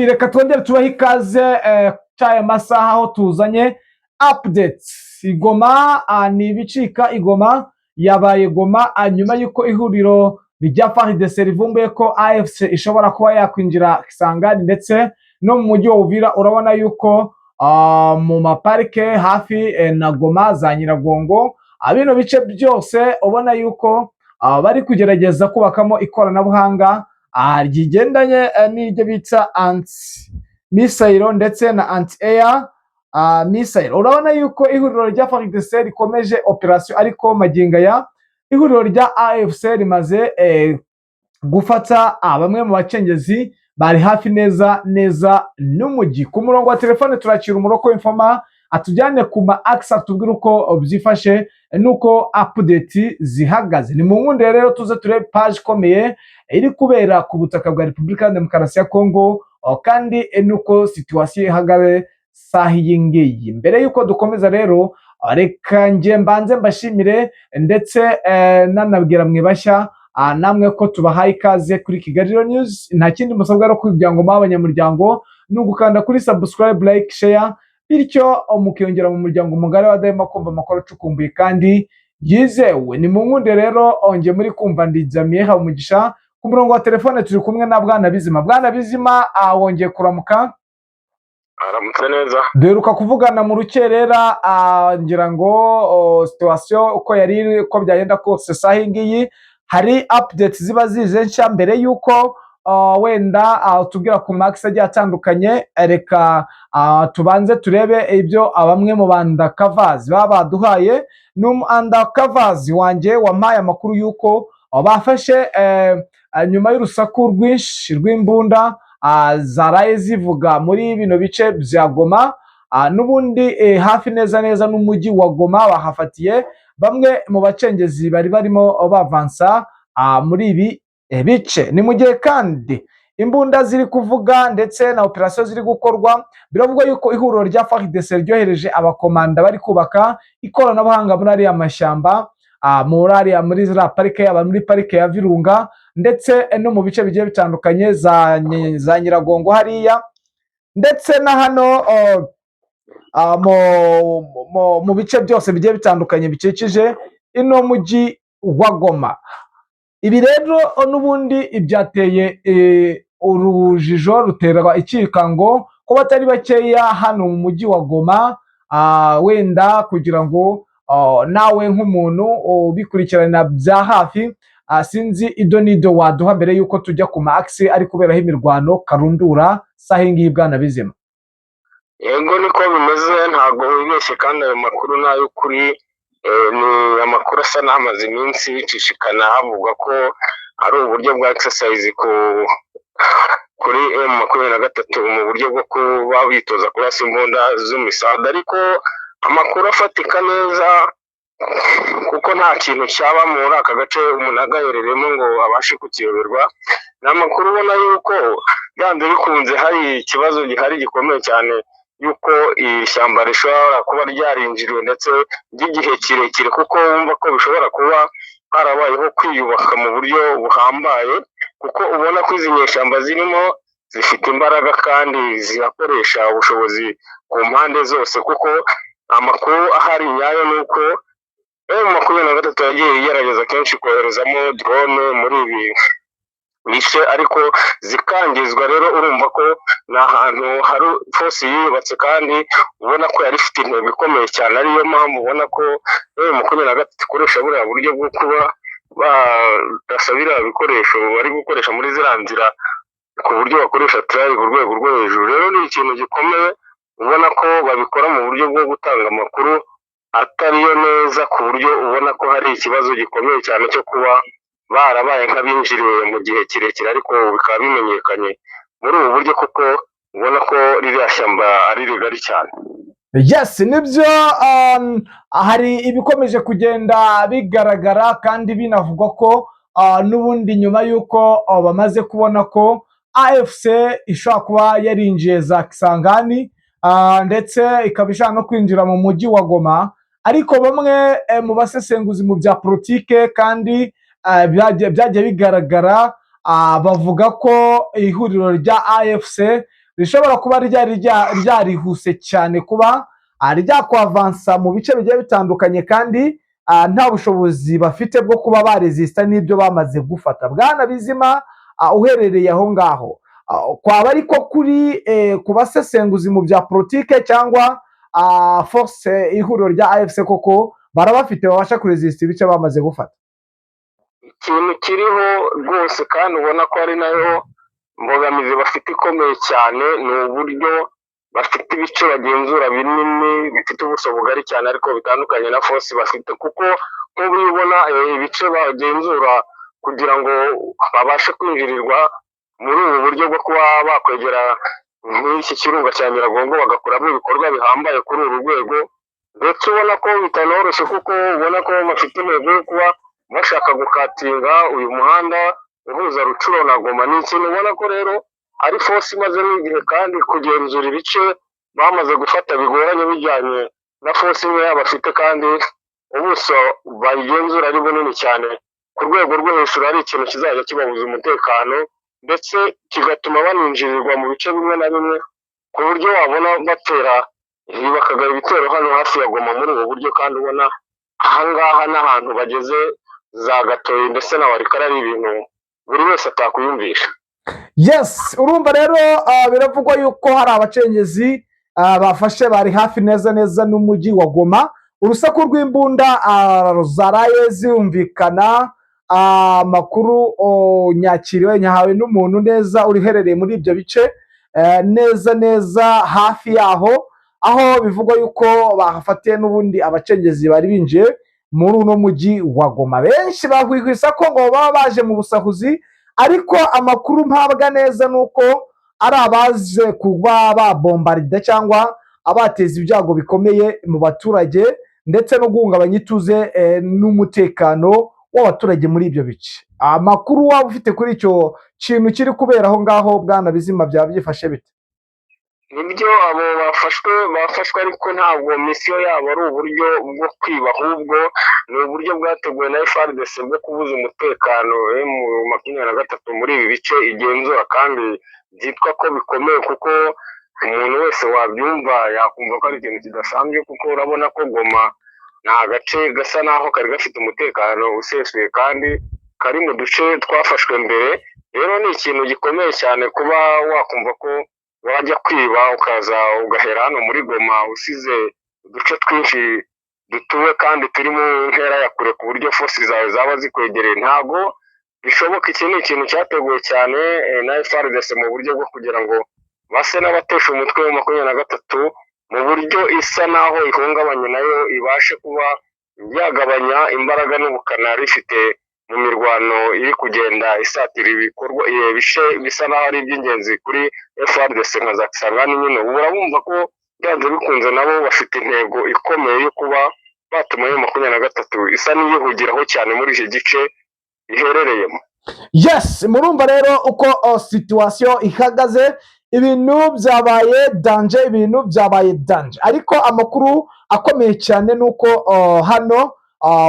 reka twongere tubahe ikaze cy'aya masaha aho tuzanye updates. Igoma ni ibicika. Igoma yabaye Goma nyuma y'uko ihuriro rya FARDC rivumbuye ko AFC ishobora kuba yakwinjira Kisangani ndetse no mu mujyi wa Uvira. Urabona yuko mu maparike hafi na Goma za Nyiragongo bino bice byose ubona yuko bari kugerageza kubakamo ikoranabuhanga ryigendanye n'iryo bita anti missile ndetse na anti air missile. Urabona yuko ihuriro rya FARDC rikomeje operation, ariko maginga ya ihuriro rya AFC rimaze gufata bamwe mu bacengezi bari hafi neza n'umujyi. Ku murongo wa telefone turakira umuroko w'infoma atujyane ku ma axe atubwira uko byifashe nuko update zihagaze. Ni mu nkunde rero tuze turebe page ikomeye iri kubera ku butaka bwa Repubulika ya Demokarasi ya Kongo, kandi nuko situation ihagaze sahi ngiyi. Mbere yuko dukomeza rero reka nje mbanze mbashimire ndetse nanabwira mwibashya namwe ko tubahaye ikaze kuri Kigali News. Nta kindi musabwa ro kugira ngo abanyamuryango n'ugukanda kuri subscribe, like, share, bityo mukiyongera mu muryango mugari wa Daima kumva amakuru acukumbuye kandi yizewe. Ni mu nkunde rero onge muri kumva ndijamiye ha umugisha. Ku murongo wa telefone turi kumwe na Bwana Bizima. Bwana Bizima wongeye kuramuka? Aramutse neza. Duheruka kuvugana mu rukerera ngira ngo situation uko yari uko byagenda kose sahi ngiyi hari updates ziba zize nshya. Mbere yuko wenda tubwira ku max agiye atandukanye, reka tubanze turebe ibyo bamwe mu bandakazi baba baduhaye. N'umandakazi wanjye wampaye amakuru yuko bafashe nyuma y'urusaku rwinshi rw'imbunda zaraye zivuga muri bino bice bya Goma, n'ubundi hafi neza n'umujyi wa Goma bahafatiye bamwe mu bacengezi bari barimo bavansa muri ibi bice. Ni mu gihe kandi imbunda ziri kuvuga ndetse na operation ziri gukorwa. Biravugwa yuko ihuriro rya FARDC ryohereje abakomanda bari kubaka ikoranabuhanga muri ariya mashyamba muri ziriya parike, yaba muri parike ya Virunga ndetse no mu bice bigiye bitandukanye za Nyiragongo hariya, ndetse na hano mu bice byose bigiye bitandukanye bikikije ino mujyi wa Goma. Ibi rero n'ubundi ibyateye urujijo, ruterwa ikikango ko batari bakeya hano mu mujyi wa Goma. Wenda kugira ngo nawe nk'umuntu ubikurikirana bya hafi sinzi idonido waduha mbere yuko tujya ku max ari kuberaho imirwano karundura sahi ngiyi. Bwana Bizima. Yego niko bimeze, ntago wibeshye, kandi ayo makuru nayo kuri ni amakuru asa n'amaze iminsi bicishikana havugwa ko ari uburyo bwa exercise kuri M23 mu buryo bwo kuba bitoza kurasa imbunda z'umisada, ariko amakuru afatika neza kuko nta kintu cyaba muri aka gace umuntu agayoreremo ngo abashe kukiyoberwa. Ni amakuru ubona yuko byanze bikunze hari ikibazo gihari gikomeye cyane, yuko iri shyamba rishobora kuba ryarinjiriwe ndetse by'igihe kirekire, kuko wumva ko bishobora kuba harabayeho kwiyubaka mu buryo buhambaye, kuko ubona ko izi nyeshyamba zirimo zifite imbaraga kandi zirakoresha ubushobozi ku mpande zose, kuko amakuru ahari nyayo ni uko M23 yagiye igerageza kenshi koherezamo drone muri ibi bice, ariko zikangizwa. Rero urumva ko ni ahantu hari force yubatse kandi ubona ko yari ifite intego ikomeye cyane, ariyo mpamvu ubona ko M23 ikoresha buriya buryo bwo kuba badasabira ibikoresho bari gukoresha muri ziriya nzira ku buryo bakoresha trari ku rwego rwo hejuru. Rero ni ikintu gikomeye ubona ko babikora mu buryo bwo gutanga amakuru atariyo neza, ku buryo ubona ko hari ikibazo gikomeye cyane cyo kuba barabaye nk'abinjiriwe mu gihe kirekire, ariko bikaba bimenyekanye muri ubu buryo kuko ubona ko ririya shyamba ari rigari cyane. Yes, nibyo. Hari ibikomeje kugenda bigaragara kandi binavugwa ko n'ubundi nyuma y'uko bamaze kubona ko AFC ishobora kuba yarinjiye za Kisangani ndetse ikaba ishaka no kwinjira mu mujyi wa Goma, ariko bamwe mu basesenguzi mu bya politike kandi byagiye bigaragara bavuga ko ihuriro rya AFC rishobora kuba ryarihuse cyane kuba ryakwavansa mu bice bigiye bitandukanye kandi nta bushobozi bafite bwo kuba baresista n'ibyo bamaze gufata. Bwana Bizima, uherereye aho ngaho, kwaba ariko kuri ku basesenguzi mu bya politike cyangwa force ihuriro rya AFC koko barabafite babasha kuresista ibice bamaze gufata? ikintu kiriho rwose kandi ubona ko ari nayo mbogamizi bafite ikomeye cyane, ni uburyo bafite ibice bagenzura binini bifite ubuso bugari cyane ariko bitandukanye na force bafite, kuko nk'ubu ubona ibice bagenzura kugira ngo babashe kwinjirirwa muri ubu buryo bwo kuba bakwegera nk'iki kirunga cya Nyiragongo bagakuramo ibikorwa bihambaye kuri uru rwego, ndetse ubona ko bitanoroshye kuko ubona ko bafite intego yo kuba bashaka gukatinga uyu muhanda uhuza Rucuro na Goma. Ni ikintu ubona ko rero ari force imaze n'igihe kandi kugenzura ibice bamaze gufata bigoranye bijyanye na force imwe bafite, kandi ubuso bayigenzura ari bunini cyane ku rwego rwo hejuru, ari ikintu kizajya kibabuza umutekano ndetse kigatuma baninjirirwa mu bice bimwe na bimwe, ku buryo wabona batera bakagaba ibitero hano hafi ya Goma muri ubu buryo, kandi ubona ahangaha n'ahantu bageze za Gatoyi ndetse na Walikale ari ibintu buri wese atakwiyumvisha. Yes, urumva rero biravugwa yuko hari abacengezi bafashe bari hafi neza n'umujyi wa Goma. Urusaku rw'imbunda zaraye zumvikana, amakuru nyakiriwe nyahawe n'umuntu neza uriherereye muri ibyo bice neza hafi yaho, aho bivugwa yuko bahafatiye n'ubundi abacengezi bari binjiye muri uno mujyi wa Goma. Benshi bahwihwisa ko ngo baba baje mu busahuzi, ariko amakuru mpabwa neza nuko ari abaje kuba babombarida cyangwa abateza ibyago bikomeye mu baturage ndetse no guhungabanya ituze n'umutekano w'abaturage muri ibyo bice. Amakuru waba ufite kuri icyo kintu kiri kubera aho ngaho, Bwana Bizima, byaba byifashe bite? Nibyo, abo bafashwe ariko ntabwo misiyo yabo ari uburyo bwo kwiba, ahubwo ni uburyo bwateguwe na FARDC bwo kubuza umutekano M23 muri ibi bice igenzura, kandi byitwa ko bikomeye kuko umuntu wese wabyumva yakumva ko ari ikintu kidasanzwe, kuko urabona ko Goma ni agace gasa naho kari gafite umutekano usesuye kandi kari mu duce twafashwe mbere. Rero ni ikintu gikomeye cyane kuba wakumva ko wajya kwiba ukaza ugahera hano muri Goma usize uduce twinshi dutuwe kandi turi mu ntera ya kure ku buryo force zawe zaba zikwegereye. Ntabwo bishoboka. Iki ni ikintu cyateguwe cyane na FARDC mu buryo bwo kugira ngo base n'abatesha umutwe wa 23 mu buryo isa naho ihungabanye nayo ibashe kuba byagabanya imbaraga n'ubukana rifite mu mirwano iri kugenda isatira ibikorwa bishe bisa naho ari iby'ingenzi kuri FARDC nka za Kisangani nyine. Ubu urabumva ko byanze bikunze nabo bafite intego ikomeye yo kuba batuma yo 23 isa n'iyihugiraho cyane muri iki gice iherereyemo. Yes, murumva rero uko situation ihagaze, ibintu byabaye danger, ariko amakuru akomeye cyane nuko hano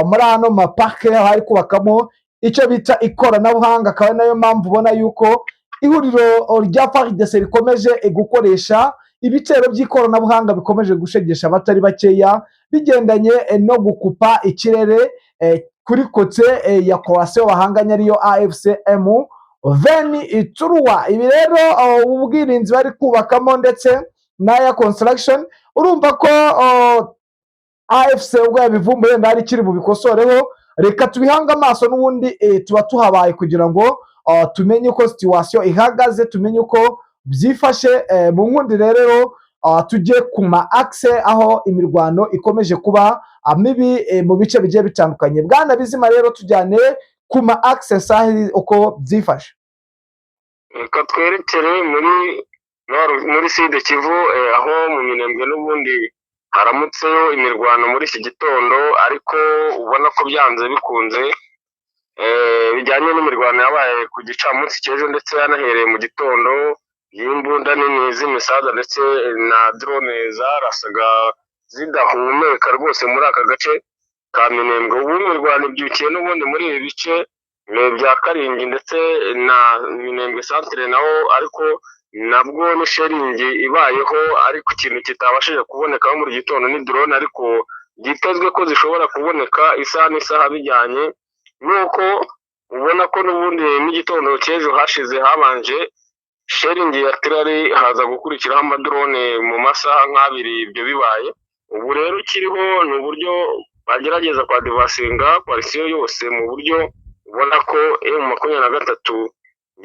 muri hano maparke hari kubakamo icyo bita ikoranabuhanga, akaba nayo mpamvu ubona yuko ihuriro rya FARDC rikomeje gukoresha ibitero by'ikoranabuhanga bikomeje gushegesha abatari bakeya bigendanye no gukupa ikirere kuri kote ya coalition bahanganye ariyo AFCM veni ituruwa. Ibi rero ubwirinzi bari kubakamo ndetse n'aya construction, urumva ko AFC ubwo yabivumbuye ndari kiri bubikosoreho. Reka tubihanga amaso n'ubundi tuba tuhabaye kugira ngo tumenye uko situation ihagaze, tumenye uko byifashe mu nkundi rero tujye ku ma axe aho imirwano ikomeje kuba mibi mu bice bigiye bitandukanye. Bwana Bizima rero tujyane ku ma axe sahi uko byifashe. Reka twerekere muri Sud Kivu, aho mu Minembwe n'ubundi haramutseyo imirwano muri iki gitondo, ariko ubona ko byanze bikunze bijyanye n'imirwano yabaye ku gicamunsi cy'ejo ndetse yanahereye mu gitondo, y'imbunda nini z'imisada ndetse na drone zarasaga zidahumeka rwose muri aka gace ka Minembwe. Ubu imirwano ibyukiye n'ubundi muri ibi bice bya Karingi ndetse na Minembwe centre naho, ariko nabwo ni sheringi ibayeho, ariko ikintu kitabashije kuboneka muri gitondo ni drone, ariko byitezwe ko zishobora kuboneka isaha n'isaha, bijyanye nuko ubona ko n'ubundi n'igitondo cy'ejo hashize habanje sheringi ya tirari, haza gukurikiraho amadrone mu masaha nk'abiri ibyo bibaye. Ubu rero kiriho ni uburyo bagerageza kwadivasinga koalisiyo yose, mu buryo ubona ko M23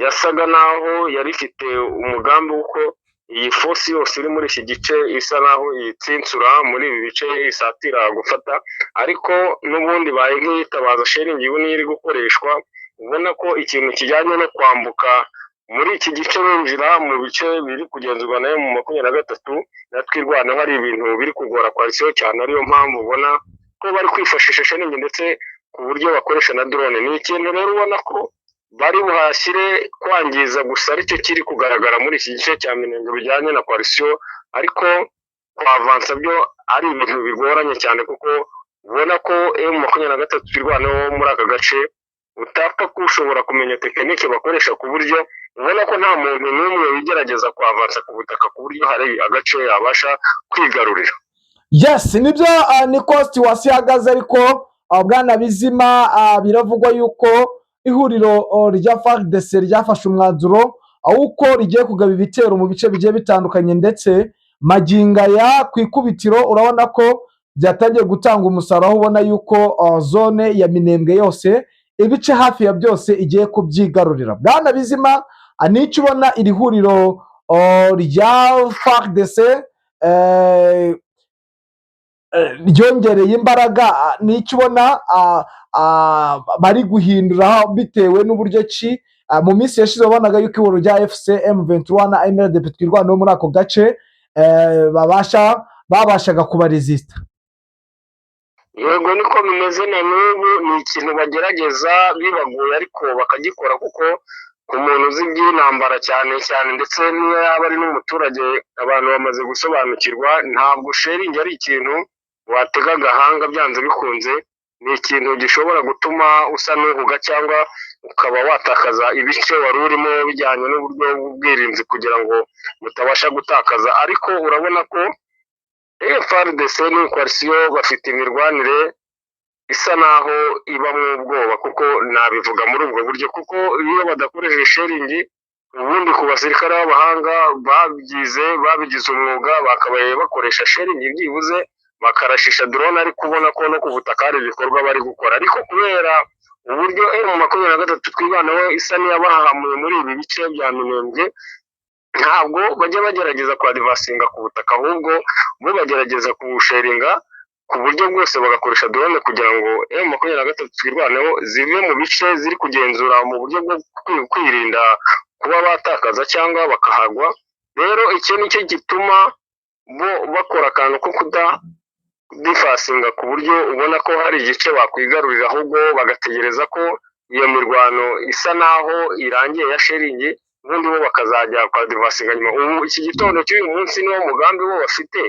yasaga naho yari ifite umugambi w'uko iyi fosi yose iri muri iki gice isa naho iyitsinsura muri ibi bice isatira gufata, ariko n'ubundi baye nk'iyitabaza sheringi ubu niyo iri gukoreshwa. ubona ko ikintu kijyanye no kwambuka muri iki gice binjira mu bice biri kugenzurwa na M23 natwirwana hari ibintu biri kugora koalisiyo cyane, ariyo mpamvu ubona ko bari kwifashisha sheringi ndetse ku buryo bakoresha na drone. Ni ikintu rero ubona ko bari buhashyire kwangiza gusa aricyo kiri kugaragara muri iki gice cya Minembwe bijyanye na koalisiyo, ariko kwavansa byo ari ibintu bigoranye cyane, kuko ubona ko M23 twirwanaho muri aka gace utapfa kushobora kumenya tekinike bakoresha, ku buryo ubona ko nta muntu n'umwe wigerageza kwavansa ku butaka ku buryo hari agace yabasha kwigarurira. Yes, nibyo niko situwasiyo ihagaze, ariko bwana Bizima, biravugwa yuko ihuriro rya FARDC ryafashe umwanzuro uko rigiye kugaba ibitero mu bice bigiye bitandukanye, ndetse magingaya ku ikubitiro urabona ko byatangiye gutanga umusaruro, aho ubona yuko zone ya Minembwe yose ibice hafi ya byose igiye kubyigarurira. Bwana Bizima, nicyo ubona iri huriro rya FARDC ryongereye imbaraga, nicyo ubona bari guhindura bitewe n'uburyo ki mu minsi yashize wabonaga yuko ihuriro rya FC M23 na MLDP twirwanaho muri ako gace babashaga kubaresista. Yego niko bimeze na n'ubu, ni ikintu bagerageza bibagoye ariko bakagikora, kuko ku muntu uzi iby'intambara cyane cyane ndetse niyo yaba ari n'umuturage, abantu bamaze gusobanukirwa ntabwo sheringi ari ikintu watega agahanga byanze bikunze. Ni ikintu gishobora gutuma usa n'uhuga cyangwa ukaba watakaza ibice wari urimo bijyanye n'uburyo bw'ubwirinzi kugira ngo mutabasha gutakaza, ariko urabona ko FARDC ni koalisiyo bafite imirwanire isa naho iba mu ubwoba, kuko nabivuga muri ubwo buryo, kuko iyo badakoresheje sheringi ubundi ku basirikare b'abahanga babigize umwuga bakabaye bakoresha sheringi byibuze bakarashisha drone, ariko ubona ko no ku butaka hari ibikorwa bari gukora. Ariko kubera uburyo M23 twibanaho isa n'iyabahahamuye muri ibi bice bya Minembwe, ntabwo bajya bagerageza kwadivasinga ku butaka, ahubwo bo bagerageza kubusheringa ku buryo bwose bagakoresha drone kugira ngo M23 twirwaneho zive mu bice ziri kugenzura mu buryo bwo kwirinda kuba batakaza cyangwa bakahagwa. Rero icyo nicyo gituma bo bakora akantu ko kudifasinga ku buryo ubona ko hari igice bakwigarurira, ahubwo bagategereza ko iyo mirwano isa naho irangiye ya sheringi, ubundi bo bakazajya kwa divasinga nyuma. Ubu iki gitondo cy'uyu munsi niwo mugambi bo bafite,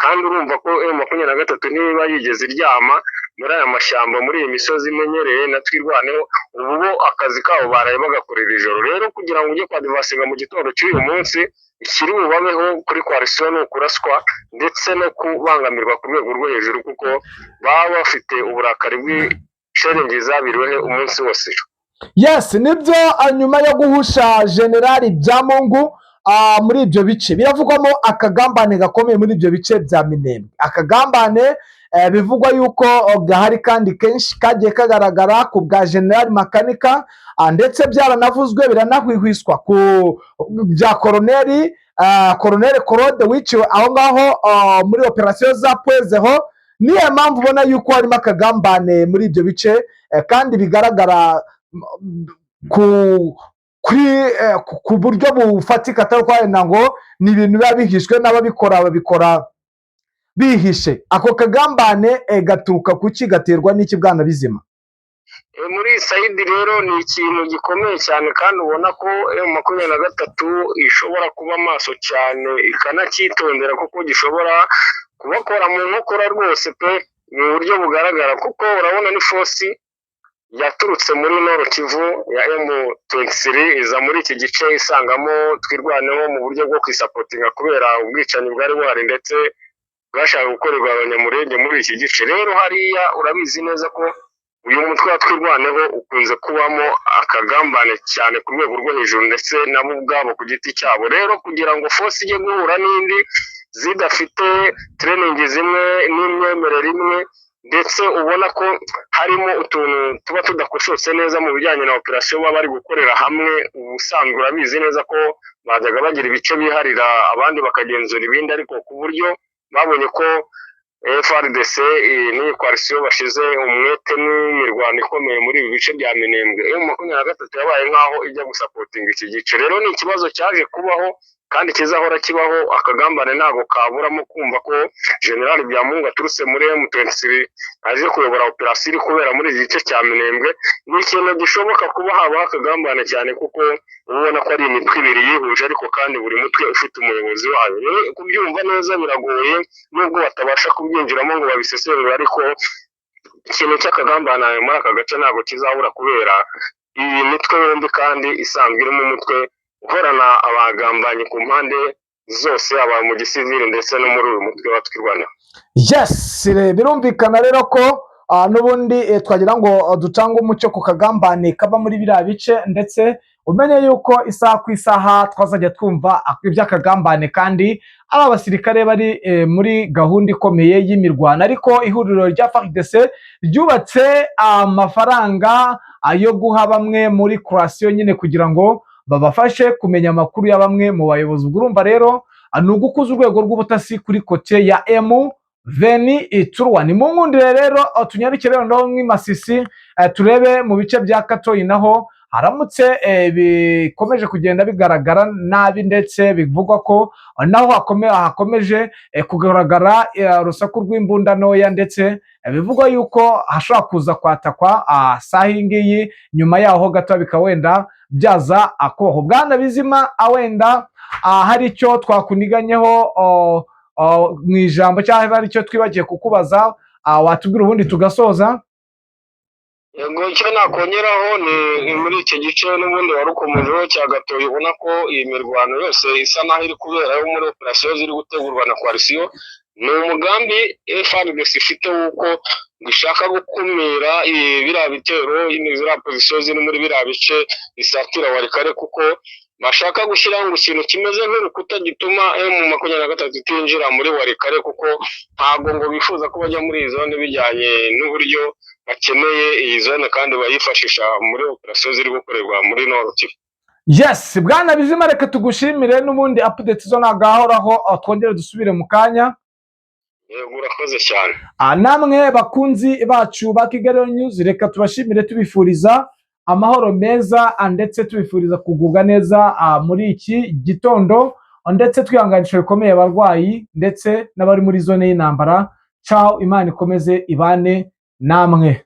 kandi urumva ko M23 niba yigeze iryama muri aya mashyamba muri iyi misozi imenyereye na twirwaneho, ubu bo akazi kabo baraye bagakorera ijoro. Rero kugira ngo ujye kwa divasinga mu gitondo cy'uyu munsi, ikiri bubabeho kuri koalisiyo ni ukuraswa ndetse no kubangamirwa ku rwego rwo hejuru, kuko baba bafite uburakari bw'isheringi zabiriweho umunsi wose. Yes, nibyo. Nyuma yo guhusha generali Byamungu muri ibyo bice biravugwamo akagambane gakomeye muri ibyo bice bya Minembwe. Akagambane bivugwa yuko gahari kandi kenshi kagiye kagaragara ku bwa generali Makanika, ndetse byaranavuzwe biranahwihwiswa ku bya koroneri Claude wiciwe aho ngaho muri operasiyo za Pwezeho. Niyo mpamvu ubona yuko harimo akagambane muri ibyo bice, kandi bigaragara ku buryo bufatika, atari kwenda ngo ni ibintu biba bihishwe n'ababikora babikora bihishe. Ako kagambane gaturuka kuki, gaterwa n'iki bwana Bizima? Muri sayidi rero ni ikintu gikomeye cyane, kandi ubona ko M23 ishobora kuba maso cyane ikanacyitondera, kuko gishobora kubakora mu nkokora rwose pe, mu buryo bugaragara, kuko urabona ni fosi yaturutse muri Nord Kivu ya M23 iza muri iki gice isangamo twirwaneho mu buryo bwo kwisapotinga kubera ubwicanyi bwari buhari ndetse bashaka gukorerwa abanyamurenge muri iki gice. Rero hariya urabizi neza ko uyu mutwe wa twirwaneho ukunze kubamo akagambane cyane ku rwego rwo hejuru ndetse nabo ubwabo ku giti cyabo. Rero kugira ngo force ijye guhura n'indi zidafite training zimwe n'imyemerere imwe ndetse ubona ko harimo utuntu tuba tudakosotse neza mu bijyanye na operation baba bari gukorera hamwe, ubusanzwe urabizi neza ko bajyaga bagira ibice biharira abandi bakagenzura ibindi, ariko ku buryo babonye ko FARDC n'iyi coalition bashize umwete n'imirwano ikomeye muri ibi bice bya Minembwe, M23 yabaye nkaho ijya gusapotinga iki gice. Rero ni ikibazo cyaje kubaho kandi kizahora kibaho, akagambane ntago kaburamo kumva ko General Byamungu aturutse muri M23 aje kuyobora operation iri kubera muri iki gice cya Minembwe. Ni ikintu gishoboka kuba habaho akagambane cyane kuko ubona ko ari imitwe ibiri yihuje ariko kandi buri mutwe ufite umuyobozi wayo. Rero kubyumva neza biragoye nubwo batabasha kubyinjiramo ngo babisesengure, ariko ikintu cy'akagambane muri aka gace ntabwo kizabura kubera iyi mitwe yombi kandi isanzwe irimo umutwe uhorana abagambanyi ku mpande zose, aba mu gisivili ndetse no muri uyu mutwe wa twirwaneho. Yes, birumvikana rero ko n'ubundi twagira ngo ducanga umucyo ku kagambane kaba muri biriya bice, ndetse umenye yuko isaha ku isaha twazajya twumva iby'akagambane kandi ari abasirikare bari muri gahunda ikomeye y'imirwano. Ariko ihuriro rya FARDC ryubatse amafaranga yo guha bamwe muri coalition nyine kugira ngo babafashe kumenya amakuru ya bamwe mu bayobozi. Urumva rero ni ugukuza urwego rw'ubutasi kuri kote ya M23. Ni mu nkundire rero tunyarukire rero no nk'imasisi turebe mu bice bya Katoyi naho haramutse bikomeje kugenda bigaragara nabi, ndetse bivugwa ko naho hakomeje kugaragara urusaku rw'imbunda ntoya, ndetse bivugwa yuko hashobora kuza kwatakwa saha iyi ngiyi, nyuma yaho gato bikaba wenda byaza akoho. Bwana Bizima, wenda hari icyo twakuniganyeho mu ijambo cyangwa hari icyo twibagiye kukubaza watubwira ubundi tugasoza? Yego, icyo nakongeraho ni muri iki gice n'ubundi warukomejeho cya Gatoyi, ubona ko iyi mirwano yose isa naho iri kubera muri operation ziri gutegurwa na coalition. Ni umugambi FARDC ifite wuko gushaka gukumira biriya bitero, ziriya position ziri muri biriya bice bisatira Warikare, kuko bashaka gushyiraho ikintu kimeze nk'urukuta gituma M23 itinjira muri Warikare, kuko ntabwo ngo bifuza ko bajya muri iyi zone bijyanye n'uburyo bakeneye iyi zone kandi bayifashisha muri operation ziri gukorerwa muri Nord Kivu. Yes, Bwana Bizima, reka tugushimire, n'ubundi update zo nagahoraho twongere dusubire mu kanya. Yego, urakoze cyane. Namwe bakunzi bacu ba Kigali News, reka tubashimire tubifuriza amahoro meza ndetse tubifuriza kugubwa neza muri iki gitondo, ndetse twihanganisha bikomeye abarwayi ndetse n'abari muri zone y'intambara. Ciao, Imana ikomeze ibane namwe.